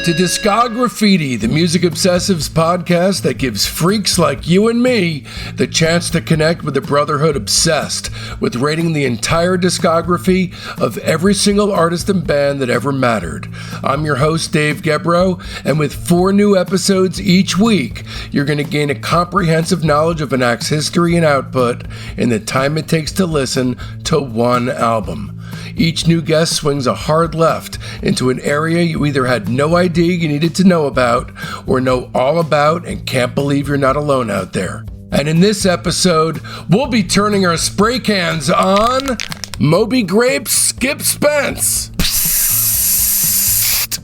to Discograffiti, the Music Obsessives podcast that gives freaks like you and me the chance to connect with the brotherhood obsessed with rating the entire discography of every single artist and band that ever mattered. I'm your host, Dave Gebroe, and with 4 new episodes each week, you're going to gain a comprehensive knowledge of an act's history and output in the time it takes to listen to one album. Each new guest swings a hard left into an area you either had no idea you needed to know about or know all about and can't believe you're not alone out there. And in this episode, we'll be turning our spray cans on MOBY GRAPE'S Skip Spence,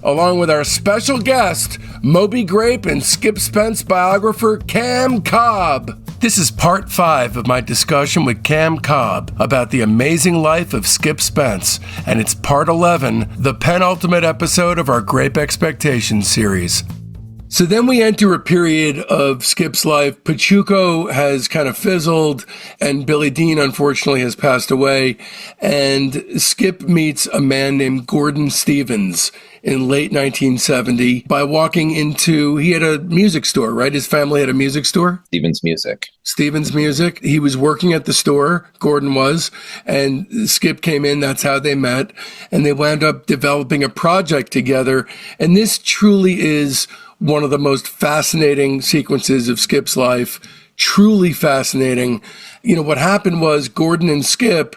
along with our special guest, MOBY GRAPE and Skip Spence biographer COBB. This is part 5 of my discussion with COBB about the amazing life of Skip Spence, and it's part 11, the penultimate episode of our Grape Expectations series. So then we enter a period of Skip's life. Pachuco has kind of fizzled, and Billy Dean, unfortunately, has passed away. And Skip meets a man named Gordon Stevens in late 1970 by walking into, he had a music store, right? His family had a music store? Stevens Music. He was working at the store, Gordon was, and Skip came in. That's how they met. And they wound up developing a project together. And this truly is one of the most fascinating sequences of Skip's life, truly fascinating. You know, what happened was Gordon and Skip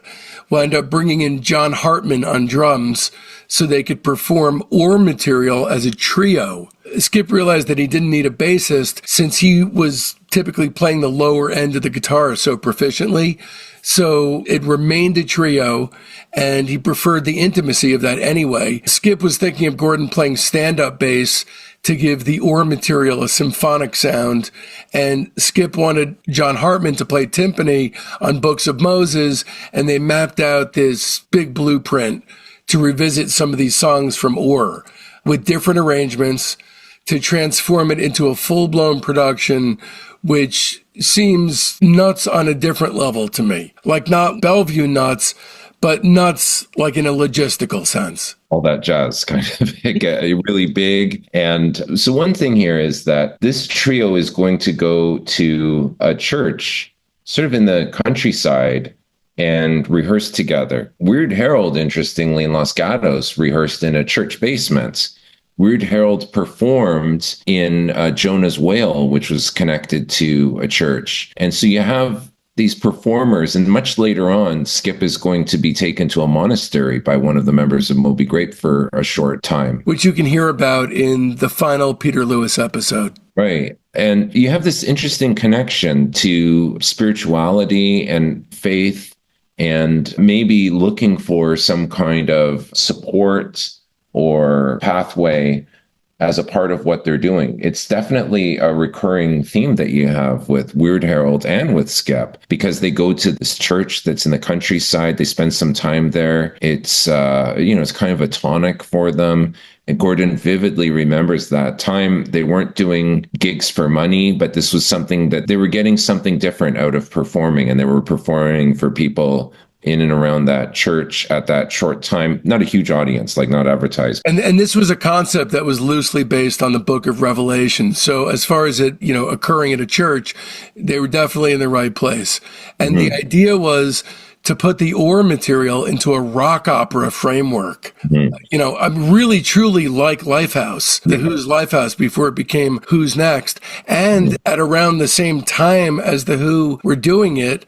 wound up bringing in John Hartman on drums so they could perform Oar material as a trio. Skip realized that he didn't need a bassist since he was typically playing the lower end of the guitar so proficiently. So it remained a trio, and he preferred the intimacy of that anyway. Skip was thinking of Gordon playing stand-up bass to give the Oar material a symphonic sound, and Skip wanted John Hartman to play timpani on Books of Moses, and they mapped out this big blueprint to revisit some of these songs from Oar with different arrangements to transform it into a full-blown production, which seems nuts on a different level to me. Like not Bellevue nuts, but nuts like in a logistical sense. All that jazz kind of get really big. And so one thing here is that this trio is going to go to a church sort of in the countryside and rehearse together. Weird Harold, interestingly, in Los Gatos, rehearsed in a church basement. Weird Harold performed in Jonah's Whale, which was connected to a church. And so you have these performers, and much later on, Skip is going to be taken to a monastery by one of the members of MOBY GRAPE for a short time. Which you can hear about in the final Peter Lewis episode. Right. And you have this interesting connection to spirituality and faith, and maybe looking for some kind of support or pathway as a part of what they're doing. It's definitely a recurring theme that you have with Weird Harold and with Skip, because they go to this church that's in the countryside. They spend some time there. It's, it's kind of a tonic for them. And Gordon vividly remembers that time. They weren't doing gigs for money, but this was something that they were getting something different out of performing, and they were performing for people in and around that church at that short time. Not a huge audience, like not advertised. And this was a concept that was loosely based on the Book of Revelation. So as far as it, occurring at a church, they were definitely in the right place. And the idea was to put the Oar material into a rock opera framework. I really truly like Lifehouse, the Who's Lifehouse before it became Who's Next. And at around the same time as the Who were doing it,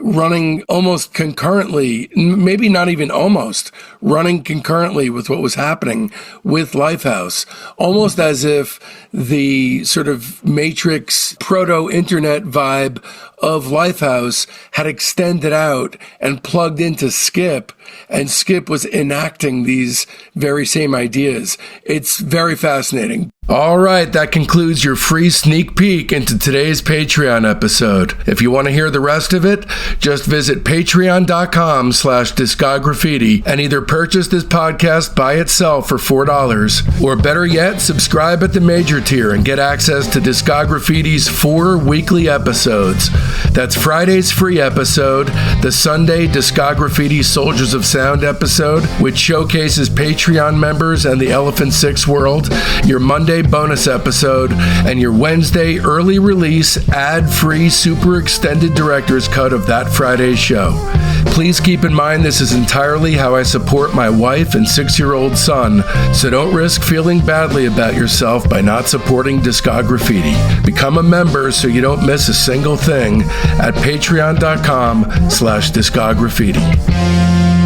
running almost concurrently, maybe not even almost, running concurrently with what was happening with Lifehouse, almost as if the sort of Matrix proto-internet vibe of Lifehouse had extended out and plugged into Skip, and Skip was enacting these very same ideas. It's very fascinating. All right, that concludes your free sneak peek into today's Patreon episode. If you want to hear the rest of it, just visit patreon.com/discograffiti and either purchase this podcast by itself for $4, or better yet, subscribe at the major tier and get access to Discograffiti's 4 weekly episodes. That's Friday's free episode, the Sunday Discograffiti Soldiers of Sound episode, which showcases Patreon members and the Elephant Six world, your Monday bonus episode, and your Wednesday early release ad-free super extended director's cut of that Friday's show. Please keep in mind this is entirely how I support my wife and 6-year-old son, so don't risk feeling badly about yourself by not supporting Discograffiti. Become a member so you don't miss a single thing at patreon.com/discograffiti.